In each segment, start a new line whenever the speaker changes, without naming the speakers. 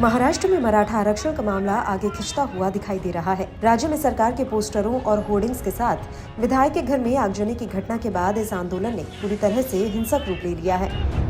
महाराष्ट्र में मराठा आरक्षण का मामला आगे खिंचता हुआ दिखाई दे रहा है। राज्य में सरकार के पोस्टरों और होर्डिंग्स के साथ विधायक के घर में आगजनी की घटना के बाद इस आंदोलन ने पूरी तरह से हिंसक रूप ले लिया है।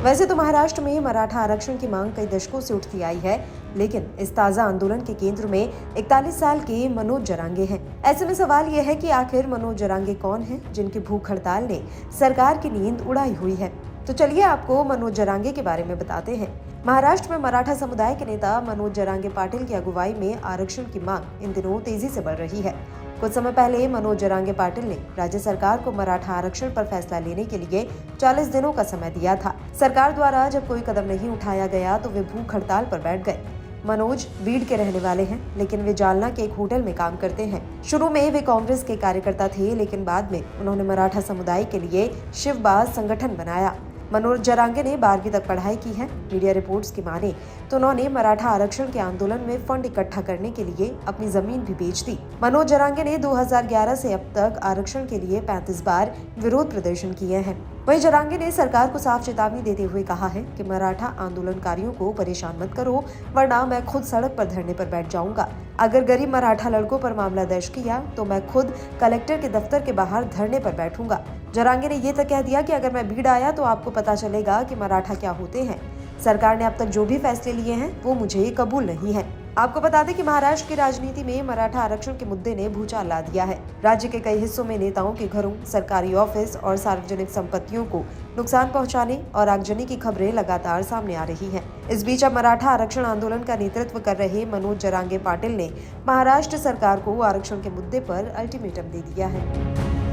वैसे तो महाराष्ट्र में मराठा आरक्षण की मांग कई दशकों से उठती आई है, लेकिन इस ताजा आंदोलन के केंद्र में 41 साल के मनोज जरांगे हैं। ऐसे में सवाल यह है कि आखिर मनोज जरांगे कौन हैं, जिनकी भूख हड़ताल ने सरकार की नींद उड़ाई हुई है। तो चलिए आपको मनोज जरांगे के बारे में बताते हैं। महाराष्ट्र में मराठा समुदाय के नेता मनोज जरांगे पाटिल की अगुवाई में आरक्षण की मांग इन दिनों तेजी से बढ़ रही है। कुछ समय पहले मनोज जरांगे पाटिल ने राज्य सरकार को मराठा आरक्षण पर फैसला लेने के लिए 40 दिनों का समय दिया था। सरकार द्वारा जब कोई कदम नहीं उठाया गया तो वे भूख हड़ताल पर बैठ गए। मनोज बीड़ के रहने वाले हैं, लेकिन वे जालना के एक होटल में काम करते हैं। शुरू में वे कांग्रेस के कार्यकर्ता थे, लेकिन बाद में उन्होंने मराठा समुदाय के लिए शिवबाज संगठन बनाया। मनोज जरांगे ने 12वीं तक पढ़ाई की है। मीडिया रिपोर्ट्स की माने तो उन्होंने मराठा आरक्षण के आंदोलन में फंड इकट्ठा करने के लिए अपनी जमीन भी बेच दी। मनोज जरांगे ने 2011 से अब तक आरक्षण के लिए 35 बार विरोध प्रदर्शन किए हैं। वहीं जरांगे ने सरकार को साफ चेतावनी देते हुए कहा है कि मराठा आंदोलनकारियों को परेशान मत करो, वरना मैं खुद सड़क पर धरने पर बैठ जाऊंगा। अगर गरीब मराठा लड़कों पर मामला दर्ज किया तो मैं खुद कलेक्टर के दफ्तर के बाहर धरने पर बैठूंगा। जरांगे ने ये तक कह दिया कि अगर मैं भीड़ आया तो आपको पता चलेगा कि मराठा क्या होते हैं। सरकार ने अब तक जो भी फैसले लिए हैं वो मुझे कबूल नहीं है। आपको बता दें कि महाराष्ट्र की राजनीति में मराठा आरक्षण के मुद्दे ने भूचाल ला दिया है। राज्य के कई हिस्सों में नेताओं के घरों, सरकारी ऑफिस और सार्वजनिक संपत्तियों को नुकसान पहुंचाने और आगजनी की खबरें लगातार सामने आ रही हैं। इस बीच अब मराठा आरक्षण आंदोलन का नेतृत्व कर रहे मनोज जरांगे पाटिल ने महाराष्ट्र सरकार को आरक्षण के मुद्दे पर अल्टीमेटम दे दिया है।